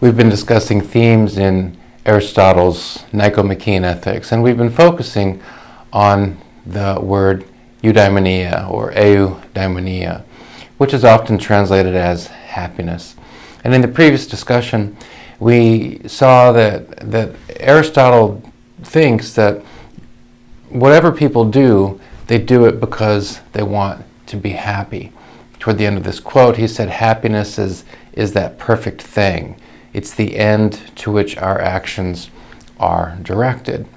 We've been discussing themes in Aristotle's Nicomachean Ethics, and we've been focusing on the word eudaimonia or eudaimonia, which is often translated as happiness. And in the previous discussion, we saw that Aristotle thinks that whatever people do, they do it because they want to be happy. Toward the end of this quote, he said, happiness is that perfect thing. It's the end to which our actions are directed.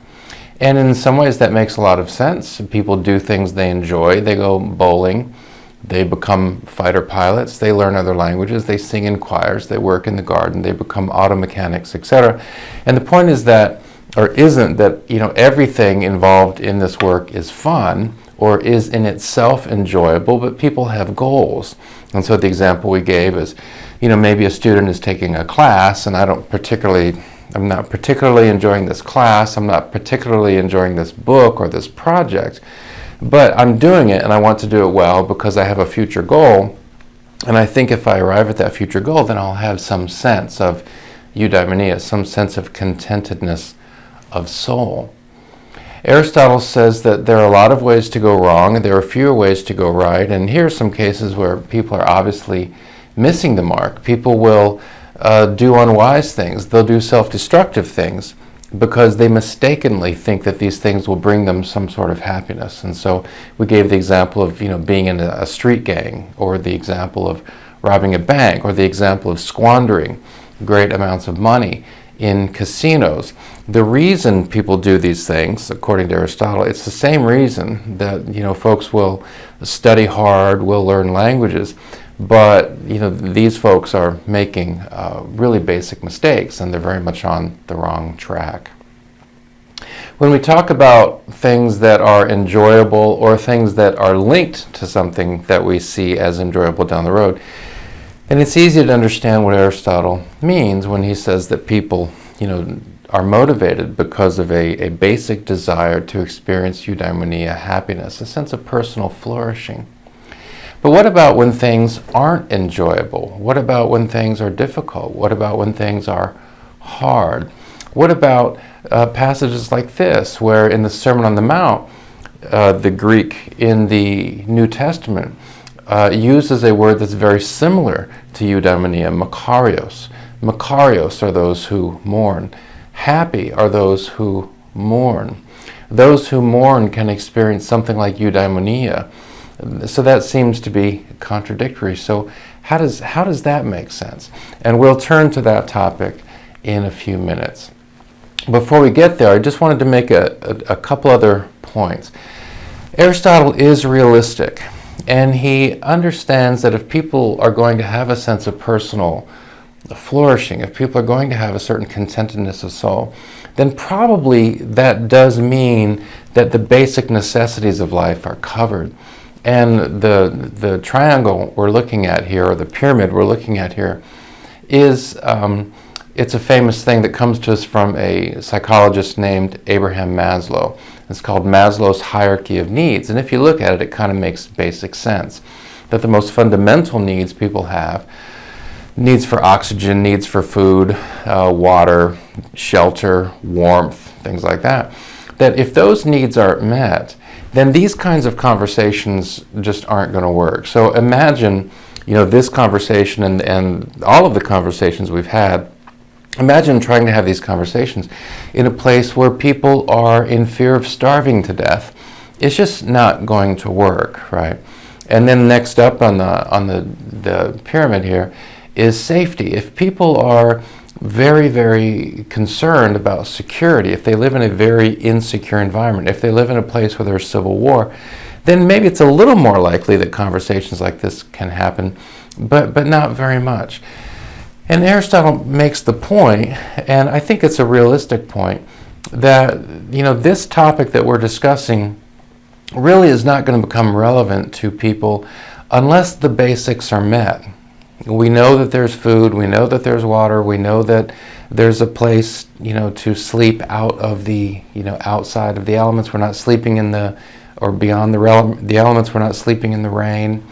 And in some ways that makes a lot of sense. People do things they enjoy. They go bowling. They become fighter pilots. They learn other languages. They sing in choirs. They work in the garden. They become auto mechanics, etc. And the point is that, or isn't that, everything involved in this work is fun or is in itself enjoyable, but people have goals. And so the example we gave is, maybe a student is taking a class and I'm not particularly enjoying this class, I'm not particularly enjoying this book or this project, but I'm doing it and I want to do it well because I have a future goal. And I think if I arrive at that future goal, then I'll have some sense of eudaimonia, some sense of contentedness of soul. Aristotle says that there are a lot of ways to go wrong and there are fewer ways to go right. And here are some cases where people are obviously missing the mark. People will do unwise things. They'll do self-destructive things because they mistakenly think that these things will bring them some sort of happiness. And so we gave the example of being in a street gang, or the example of robbing a bank, or the example of squandering great amounts of money in casinos. The reason people do these things, according to Aristotle, it's the same reason that folks will study hard, will learn languages, but these folks are making really basic mistakes and they're very much on the wrong track. When we talk about things that are enjoyable or things that are linked to something that we see as enjoyable down the road, and it's easy to understand what Aristotle means when he says that people, are motivated because of a basic desire to experience eudaimonia, happiness, a sense of personal flourishing. But what about when things aren't enjoyable? What about when things are difficult? What about when things are hard? What about passages like this, where in the Sermon on the Mount, the Greek in the New Testament uses a word that's very similar to eudaimonia, makarios. Makarios are those who mourn. Happy are those who mourn. Those who mourn can experience something like eudaimonia. So that seems to be contradictory. So how does that make sense? And we'll turn to that topic in a few minutes. Before we get there, I just wanted to make a couple other points. Aristotle is realistic, and he understands that if people are going to have a sense of personal flourishing, if people are going to have a certain contentedness of soul, then probably that does mean that the basic necessities of life are covered. And the triangle we're looking at here, or the pyramid we're looking at here, is it's a famous thing that comes to us from a psychologist named Abraham Maslow. It's called Maslow's hierarchy of needs. And if you look at it, it kind of makes basic sense. That the most fundamental needs people have, needs for oxygen, needs for food, water, shelter, warmth, things like that, that if those needs are met, then these kinds of conversations just aren't going to work. So imagine, this conversation and all of the conversations we've had, imagine trying to have these conversations in a place where people are in fear of starving to death. It's just not going to work, right? And then next up on the pyramid here is safety. If people are very, very concerned about security, if they live in a very insecure environment, if they live in a place where there's civil war, then maybe it's a little more likely that conversations like this can happen, but not very much. And Aristotle makes the point, and I think it's a realistic point, that this topic that we're discussing really is not going to become relevant to people unless the basics are met. We know that there's food, we know that there's water, we know that there's a place, to sleep out of the, outside of the elements. We're not sleeping in the, or beyond the elements, we're not sleeping in the rain.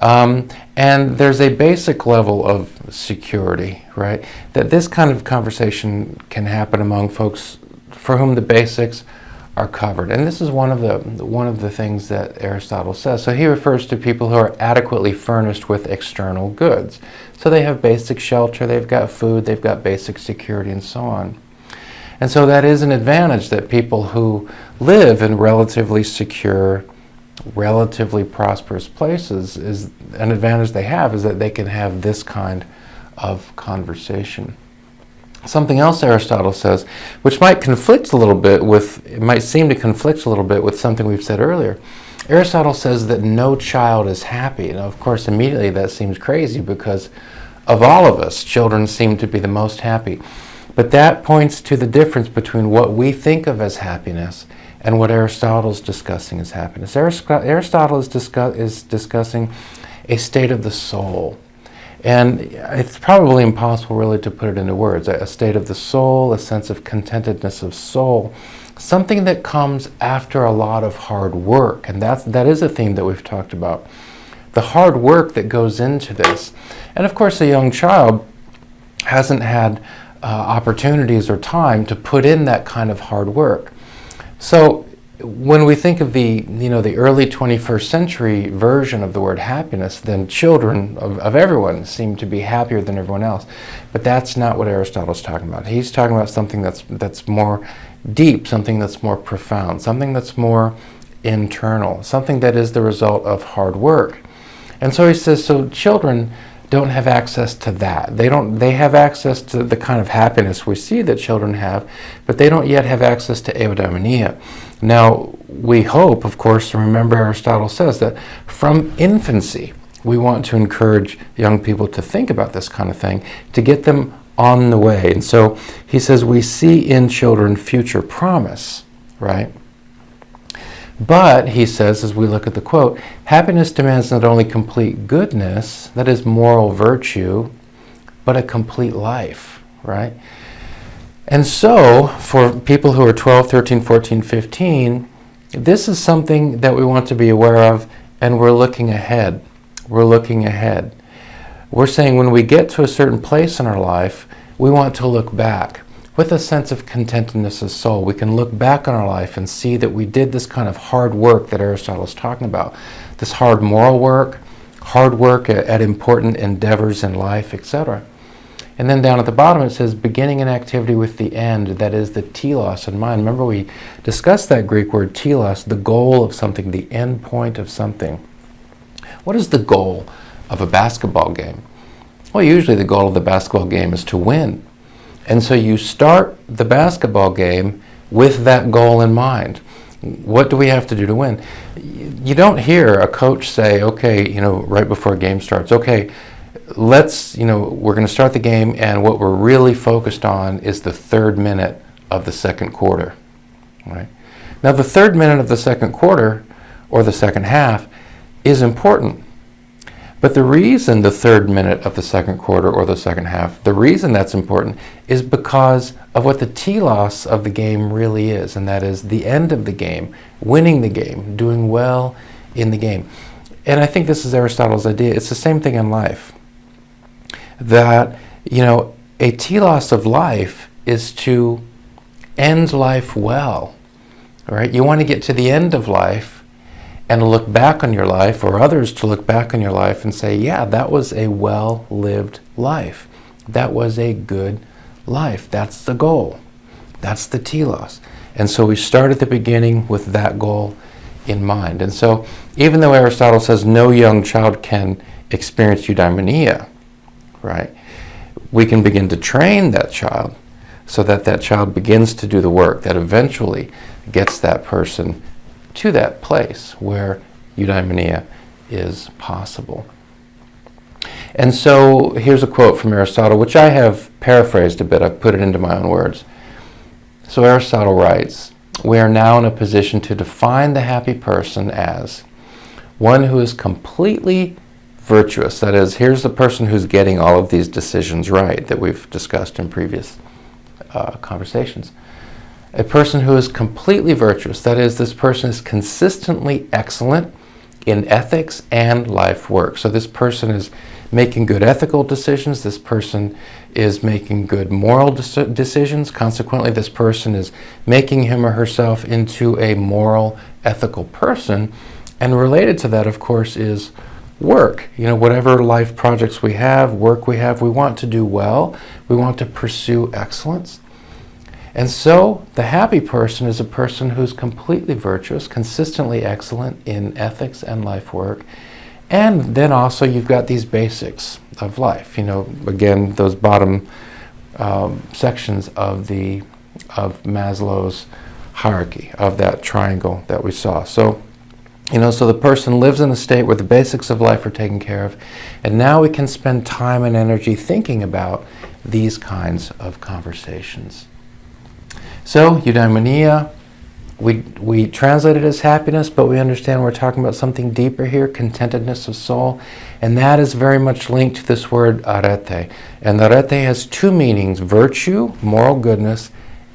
And there's a basic level of security, right? That this kind of conversation can happen among folks for whom the basics are covered. And this is one of the things that Aristotle says. So he refers to people who are adequately furnished with external goods. So they have basic shelter, they've got food, they've got basic security, and so on. And so that is an advantage, that people who live in relatively secure, relatively prosperous places, is an advantage they have, is that they can have this kind of conversation. Something else Aristotle says, which might conflict a little bit with, it might seem to conflict a little bit with something we've said earlier. Aristotle says that no child is happy. Now, of course, immediately that seems crazy, because of all of us, children seem to be the most happy. But that points to the difference between what we think of as happiness and what Aristotle is discussing as happiness. Aristotle is discussing a state of the soul. And it's probably impossible really to put it into words. A state of the soul, a sense of contentedness of soul, something that comes after a lot of hard work. And that is a theme that we've talked about. The hard work that goes into this. And of course, a young child hasn't had opportunities or time to put in that kind of hard work. So when we think of the early 21st century version of the word happiness, then children of everyone seem to be happier than everyone else. But that's not what Aristotle's talking about. He's talking about something that's more deep, something that's more profound, something that's more internal, something that is the result of hard work. And so he says, so children don't have access to that. They have access to the kind of happiness we see that children have, but they don't yet have access to eudaimonia. Now, we hope, of course, to remember Aristotle says that from infancy, we want to encourage young people to think about this kind of thing, to get them on the way. And so he says we see in children future promise, right? But, he says, as we look at the quote, happiness demands not only complete goodness, that is moral virtue, but a complete life, right? And so, for people who are 12, 13, 14, 15, this is something that we want to be aware of, and we're looking ahead. We're looking ahead. We're saying when we get to a certain place in our life, we want to look back. With a sense of contentedness of soul, we can look back on our life and see that we did this kind of hard work that Aristotle is talking about. This hard moral work, hard work at important endeavors in life, etc. And then down at the bottom it says, beginning an activity with the end, that is the telos in mind. Remember we discussed that Greek word telos, the goal of something, the end point of something. What is the goal of a basketball game? Well, usually the goal of the basketball game is to win. And so you start the basketball game with that goal in mind. What do we have to do to win? You don't hear a coach say, okay, right before a game starts, okay, let's, we're going to start the game, and what we're really focused on is the 3rd minute of the 2nd quarter, right? Now, the 3rd minute of the 2nd quarter, or the 2nd half, is important. But the reason the 3rd minute of the 2nd quarter or the 2nd half, the reason that's important is because of what the telos of the game really is, and that is the end of the game, winning the game, doing well in the game. And I think this is Aristotle's idea. It's the same thing in life. That, a telos of life is to end life well, right? You want to get to the end of life and look back on your life, or others to look back on your life and say, yeah, that was a well-lived life. That was a good life. That's the goal. That's the telos. And so we start at the beginning with that goal in mind. And so even though Aristotle says no young child can experience eudaimonia, right, we can begin to train that child so that that child begins to do the work that eventually gets that person to that place where eudaimonia is possible. And so here's a quote from Aristotle, which I have paraphrased a bit. I've put it into my own words. So Aristotle writes, we are now in a position to define the happy person as one who is completely virtuous. That is, here's the person who's getting all of these decisions right that we've discussed in previous conversations. A person who is completely virtuous, that is, this person is consistently excellent in ethics and life work. So this person is making good ethical decisions. This person is making good moral decisions. Consequently, this person is making him or herself into a moral, ethical person. And related to that, of course, is work. Whatever life projects we have, work we have, we want to do well. We want to pursue excellence. And so the happy person is a person who's completely virtuous, consistently excellent in ethics and life work. And then also you've got these basics of life. Again, those bottom sections of Maslow's hierarchy, of that triangle that we saw. So the person lives in a state where the basics of life are taken care of, and now we can spend time and energy thinking about these kinds of conversations. So, eudaimonia, we translate it as happiness, but we understand we're talking about something deeper here, contentedness of soul, and that is very much linked to this word arete. And arete has two meanings: virtue, moral goodness,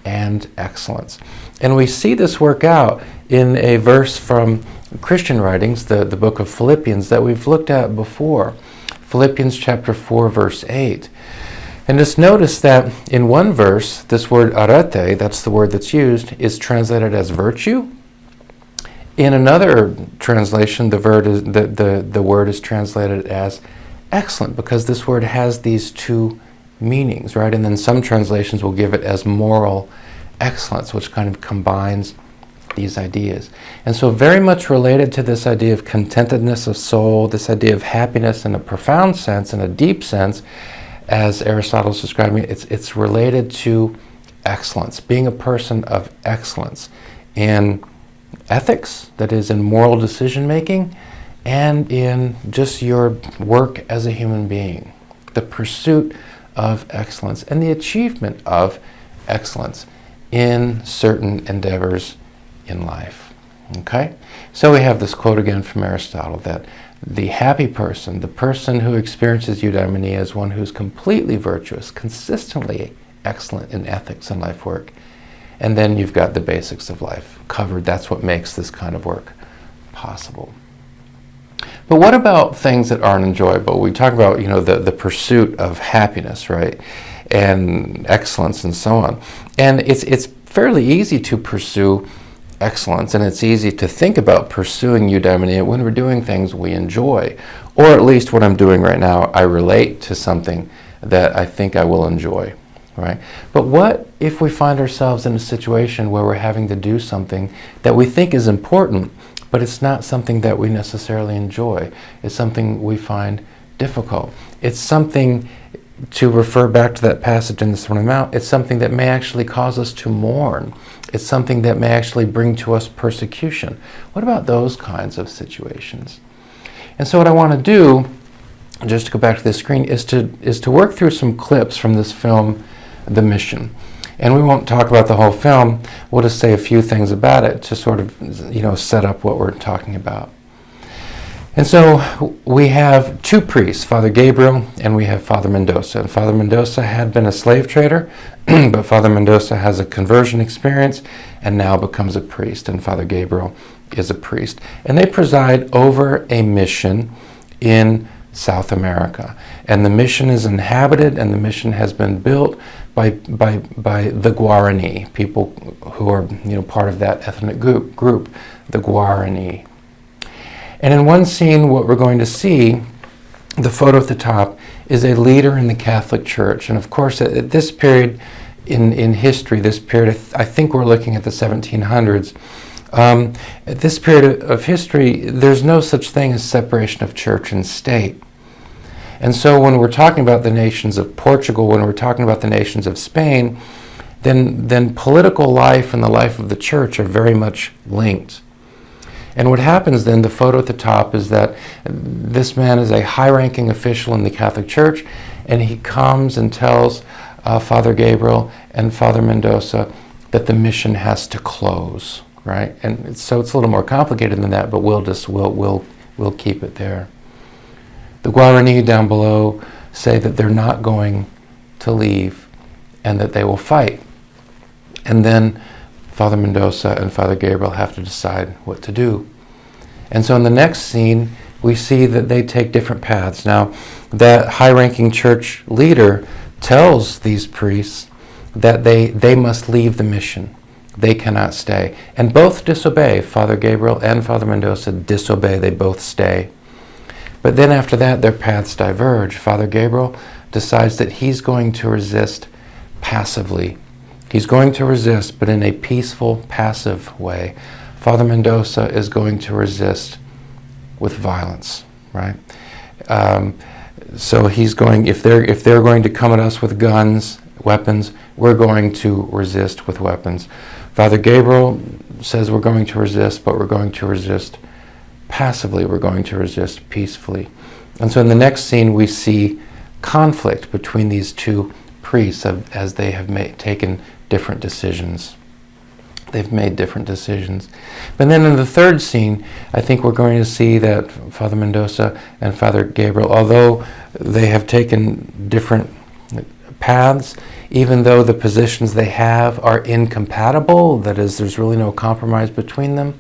and excellence. And we see this work out in a verse from Christian writings, the book of Philippians, that we've looked at before. Philippians chapter 4, verse 8. And just notice that in one verse, this word arete, that's the word that's used, is translated as virtue. In another translation, the word is translated as excellent, because this word has these two meanings, right? And then some translations will give it as moral excellence, which kind of combines these ideas. And so very much related to this idea of contentedness of soul, this idea of happiness in a profound sense, in a deep sense, as Aristotle's describing it, it's related to excellence, being a person of excellence in ethics, that is, in moral decision making, and in just your work as a human being. The pursuit of excellence and the achievement of excellence in certain endeavors in life. Okay? So we have this quote again from Aristotle, that the happy person, the person who experiences eudaimonia, is one who's completely virtuous, consistently excellent in ethics and life work. And then you've got the basics of life covered. That's what makes this kind of work possible. But what about things that aren't enjoyable? We talk about, the pursuit of happiness, right? And excellence and so on. And it's fairly easy to pursue excellence, and it's easy to think about pursuing eudaimonia when we're doing things we enjoy, or at least what I'm doing right now, I relate to something that I think I will enjoy, right? But what if we find ourselves in a situation where we're having to do something that we think is important, but it's not something that we necessarily enjoy? It's something we find difficult. It's something, to refer back to that passage in the Sermon on the Mount, it's something that may actually cause us to mourn. It's something that may actually bring to us persecution. What about those kinds of situations? And so what I want to do, just to go back to the screen, is to work through some clips from this film, The Mission. And we won't talk about the whole film. We'll just say a few things about it to sort of, set up what we're talking about. And so we have two priests, Father Gabriel and we have Father Mendoza. And Father Mendoza had been a slave trader, but Father Mendoza has a conversion experience and now becomes a priest, and Father Gabriel is a priest. And they preside over a mission in South America. And the mission is inhabited, and the mission has been built by the Guarani, people who are part of that ethnic group, the Guarani. And in one scene, what we're going to see, the photo at the top, is a leader in the Catholic Church. And of course, at this period in history, this period, I think we're looking at the 1700s, at this period of history, there's no such thing as separation of church and state. And so when we're talking about the nations of Portugal, when we're talking about the nations of Spain, then political life and the life of the church are very much linked. And what happens then, the photo at the top, is that this man is a high-ranking official in the Catholic Church, and he comes and tells Father Gabriel and Father Mendoza that the mission has to close, right? And so it's a little more complicated than that, but we'll keep it there. The Guarani down below say that they're not going to leave and that they will fight. And then Father Mendoza and Father Gabriel have to decide what to do. And so in the next scene, we see that they take different paths. Now, that high-ranking church leader tells these priests that they must leave the mission. They cannot stay. And both disobey. Father Gabriel and Father Mendoza disobey. They both stay. But then after that, their paths diverge. Father Gabriel decides that he's going to resist passively. He's going to resist, but in a peaceful, passive way. Father Mendoza is going to resist with violence, right? So he's going, if they're going to come at us with guns, weapons, we're going to resist with weapons. Father Gabriel says we're going to resist, but we're going to resist passively. We're going to resist peacefully. And so in the next scene, we see conflict between these two priests as they have taken different decisions. They've made different decisions. But then in the third scene, I think we're going to see that Father Mendoza and Father Gabriel, although they have taken different paths, even though the positions they have are incompatible, that is, there's really no compromise between them,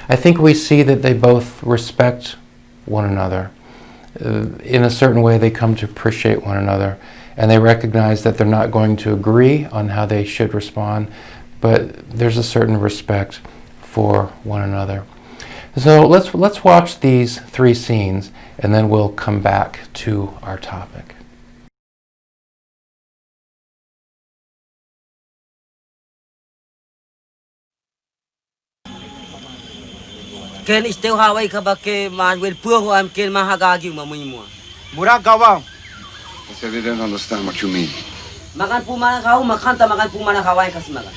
I think we see that they both respect one another. In a certain way, they come to appreciate one another, and they recognize that they're not going to agree on how they should respond, but there's a certain respect for one another. So let's watch these three scenes, and then we'll come back to our topic. Ken istiu hawai kabake mahwil puho am ken mahagagi mamimua. Murag gawang. I said they don't understand what you mean. Makan pumana kau makanta makan pumana hawai kasi makan.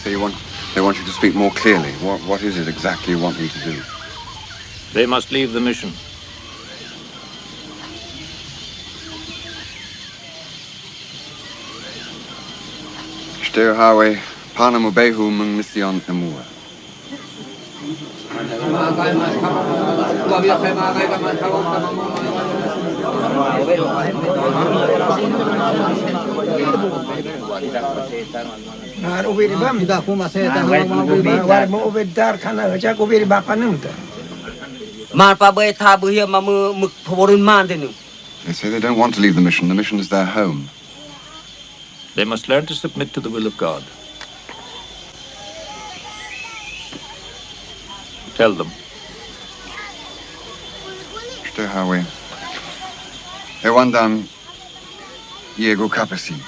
So they want you to speak more clearly. What is it exactly you want me to do? They must leave the mission. Steo hawe panamubehu mung mission emua. They say they don't want to leave the mission. The mission is their home. They must learn to submit to the will of God. Tell them. Steo hawe. Ewandam Diego Capesin.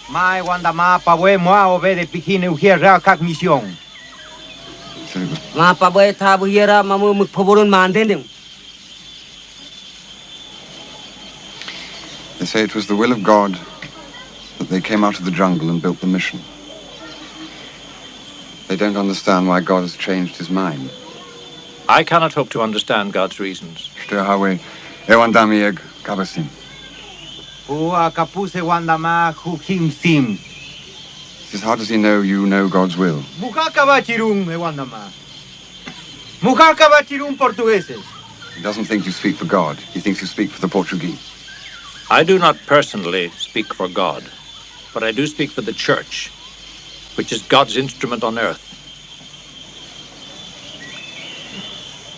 Mai wanda ma pawe moa obede pikine uhiera kak mission. Ma pabai tabu hiera mamu mukpoborun mandenim. They say it was the will of God that they came out of the jungle and built the mission. They don't understand why God has changed his mind. I cannot hope to understand God's reasons. Steo hawe Ewandam Diego Capesin. Ua kapuse wanda ma hukim sim. He says, how does he know you know God's will? Mukaka bachirung e wanda ma. Mukaka bachirung portugueses. He doesn't think you speak for God. He thinks you speak for the Portuguese. I do not personally speak for God, but I do speak for the church, which is God's instrument on earth.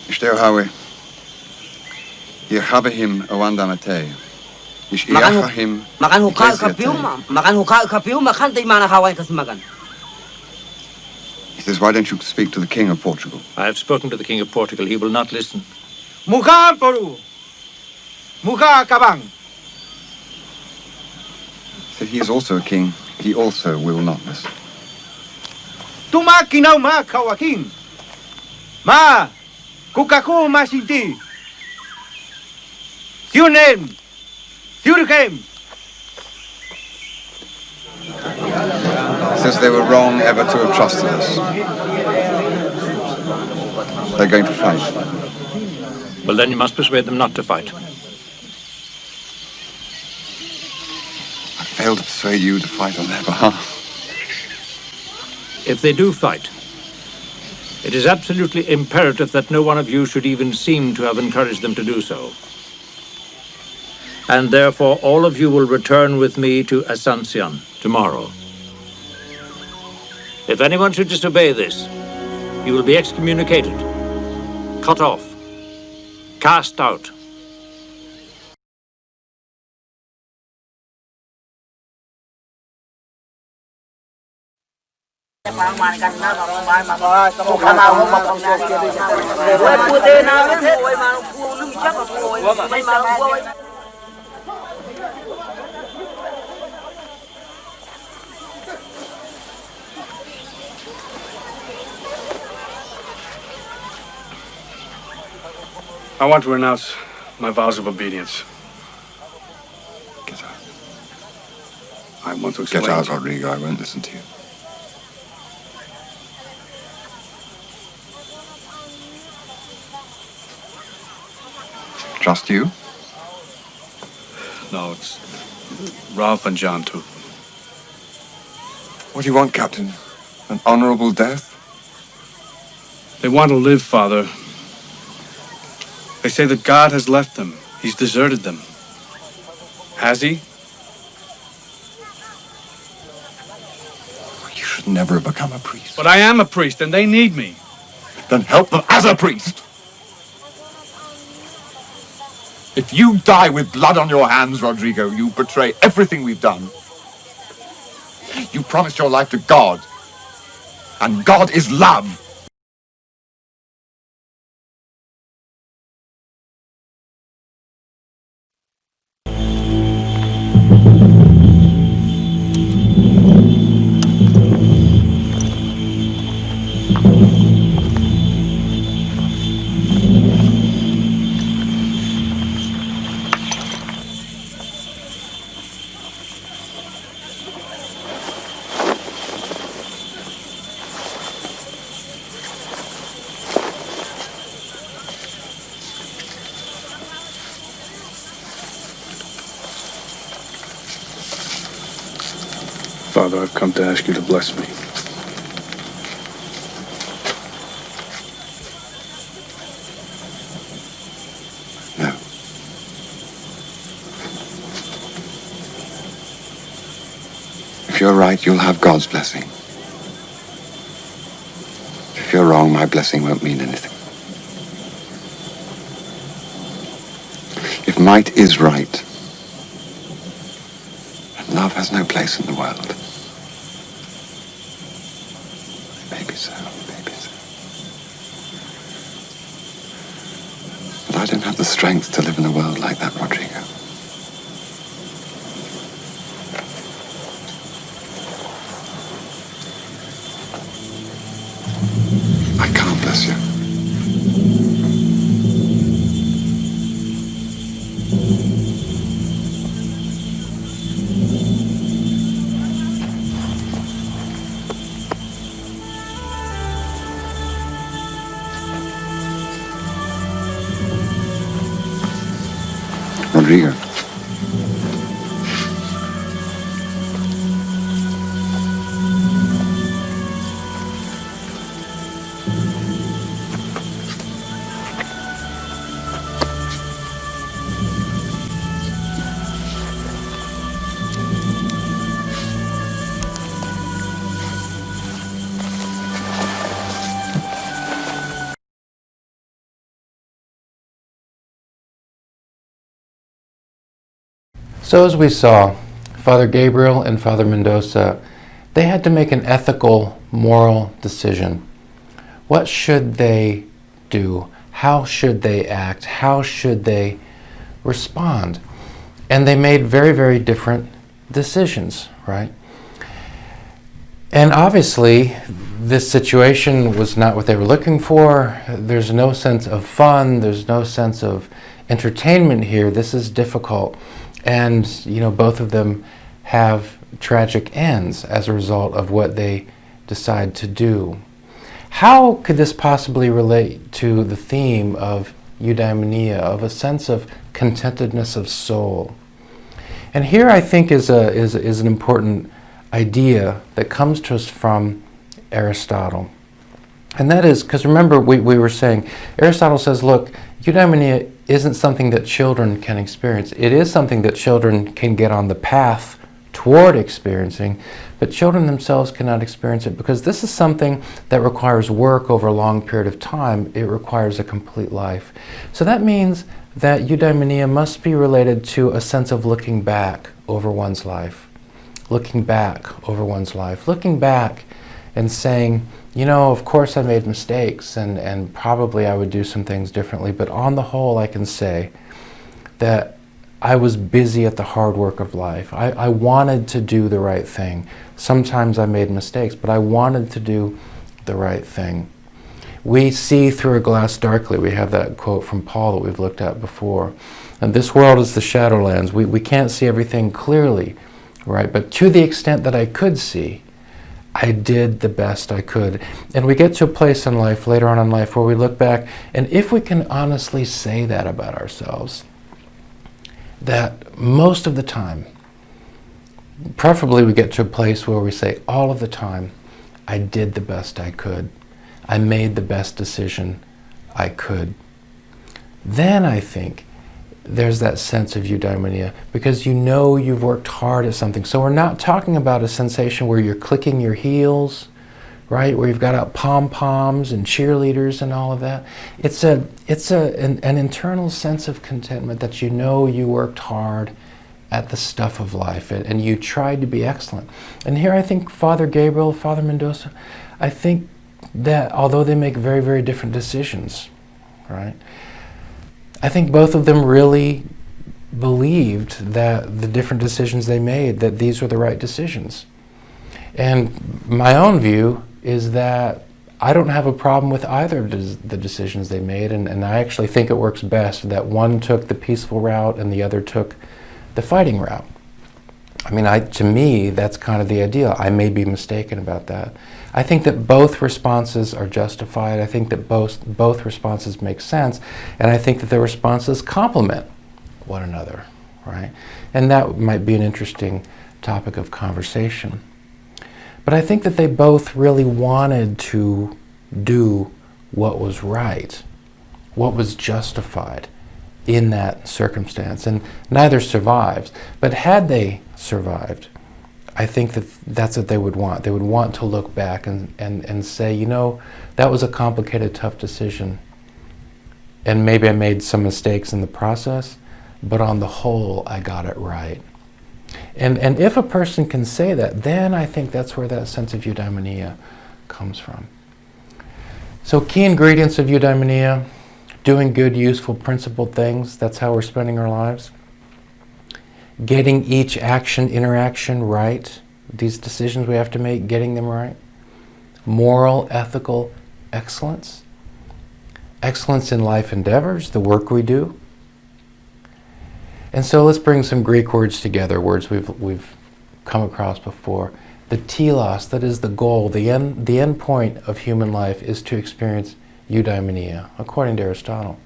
Steo hawe Yehabehim Owandamate. Makan hukal kapiu makan tay mana hawai kasi makan. He says, why don't you speak to the King of Portugal? I have spoken to the King of Portugal. He will not listen. Mukha poru. Mukha kabang. So he is also a king. He also will not listen. Tuma kinaw ma kawaking. Ma kukaku masinti. Siunem. Siurkem. Says they were wrong ever to have trusted us. They're going to fight. Well, then you must persuade them not to fight. I failed to persuade you to fight on their behalf. If they do fight, it is absolutely imperative that no one of you should even seem to have encouraged them to do so. And therefore all of you will return with me to Asuncion tomorrow. If anyone should disobey this, You will be excommunicated, cut off, cast out. I want to renounce my vows of obedience. Get out. I want to explain. Get out, Rodrigo. I won't listen to you. Just you? No, it's Ralph and John, too. What do you want, Captain? An honorable death? They want to live, Father. They say that God has left them. He's deserted them. Has he? You should never have become a priest. But I am a priest, and they need me. Then help them as a priest. If you die with blood on your hands, Rodrigo, you betray everything we've done. You promised your life to God. And God is love. Father, I've come to ask you to bless me. No. If you're right, you'll have God's blessing. If you're wrong, my blessing won't mean anything. If might is right, and love has no place in the world. Maybe so, maybe so. But I don't have the strength to live in a world like that, Rodrigo. I can't bless you. Rodrigo. So as we saw, Father Gabriel and Father Mendoza, they had to make an ethical, moral decision. What should they do? How should they act? How should they respond? And they made very, very different decisions, right? And obviously, this situation was not what they were looking for. There's no sense of fun. There's no sense of entertainment here. This is difficult. And, you know, both of them have tragic ends as a result of what they decide to do. How could this possibly relate to the theme of eudaimonia, of a sense of contentedness of soul? And here I think is an important idea that comes to us from Aristotle. And that is, because remember we were saying, Aristotle says, look, eudaimonia isn't something that children can experience. It is something that children can get on the path toward experiencing, but children themselves cannot experience it because this is something that requires work over a long period of time. It requires a complete life. So that means that eudaimonia must be related to a sense of looking back over one's life. Looking back over one's life. Looking back and saying, you know, of course I made mistakes and probably I would do some things differently, but on the whole I can say that I was busy at the hard work of life. I wanted to do the right thing. Sometimes I made mistakes, but I wanted to do the right thing. We see through a glass darkly. We have that quote from Paul that we've looked at before. And this world is the shadowlands. We can't see everything clearly, right? But to the extent that I could see, I did the best I could. And we get to a place in life, later on in life, where we look back, and if we can honestly say that about ourselves, that most of the time, preferably we get to a place where we say all of the time, I did the best I could. I made the best decision I could. Then I think there's that sense of eudaimonia because you know you've worked hard at something. So we're not talking about a sensation where you're clicking your heels, right? Where you've got out pom-poms and cheerleaders and all of that. It's an internal sense of contentment that you know you worked hard at the stuff of life and you tried to be excellent. And here I think Father Gabriel, Father Mendoza, I think that although they make very, very different decisions, right? I think both of them really believed that the different decisions they made, that these were the right decisions. And my own view is that I don't have a problem with either of the decisions they made, and I actually think it works best that one took the peaceful route and the other took the fighting route. I mean, to me, that's kind of the ideal. I may be mistaken about that. I think that both responses are justified. I think that both responses make sense, and I think that the responses complement one another, right? And that might be an interesting topic of conversation. But I think that they both really wanted to do what was right, what was justified in that circumstance, and neither survives. But had they survived, I think that that's what they would want. They would want to look back and say, you know, that was a complicated, tough decision. And maybe I made some mistakes in the process, but on the whole, I got it right. And if a person can say that, then I think that's where that sense of eudaimonia comes from. So key ingredients of eudaimonia: doing good, useful, principled things. That's how we're spending our lives. Getting each interaction right. These decisions we have to make, getting them right. Moral, ethical excellence. Excellence in life endeavors, the work we do. And so let's bring some Greek words together, words we've come across before. The telos, that is the goal, the end point of human life is to experience eudaimonia, according to Aristotle.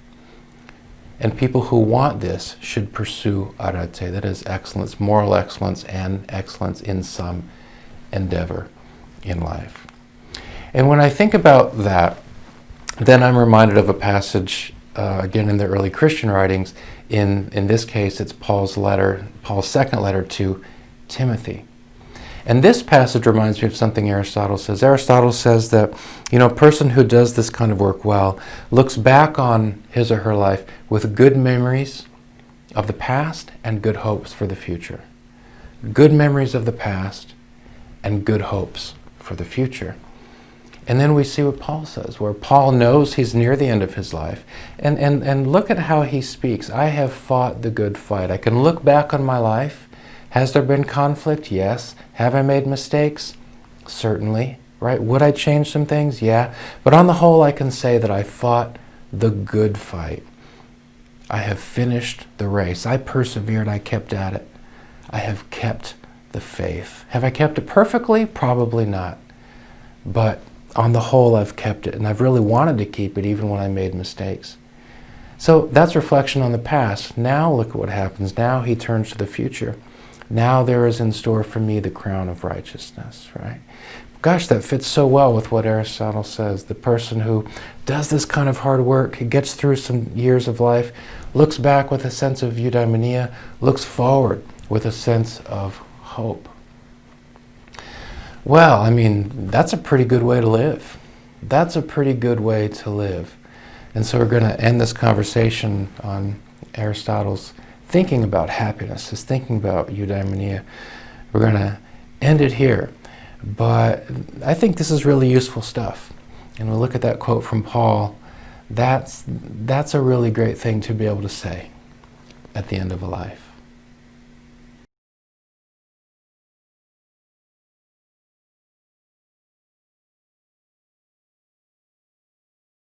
And people who want this should pursue arete, that is excellence, moral excellence, and excellence in some endeavor in life. And when I think about that, then I'm reminded of a passage, again in the early Christian writings. In this case, it's Paul's second letter to Timothy. And this passage reminds me of something Aristotle says. Aristotle says that, you know, a person who does this kind of work well looks back on his or her life with good memories of the past and good hopes for the future. Good memories of the past and good hopes for the future. And then we see what Paul says, where Paul knows he's near the end of his life. And look at how he speaks. I have fought the good fight. I can look back on my life. Has there been conflict? Yes. Have I made mistakes? Certainly. Right? Would I change some things? Yeah. But on the whole, I can say that I fought the good fight. I have finished the race. I persevered. I kept at it. I have kept the faith. Have I kept it perfectly? Probably not. But on the whole, I've kept it, and I've really wanted to keep it even when I made mistakes. So that's reflection on the past. Now look at what happens. Now he turns to the future. Now there is in store for me the crown of righteousness, right? Gosh, that fits so well with what Aristotle says. The person who does this kind of hard work, gets through some years of life, looks back with a sense of eudaimonia, looks forward with a sense of hope. Well, I mean, that's a pretty good way to live. That's a pretty good way to live. And so we're going to end this conversation on Aristotle's thinking about happiness, his thinking about eudaimonia. We're going to end it here. But I think this is really useful stuff. And we'll look at that quote from Paul. That's a really great thing to be able to say at the end of a life.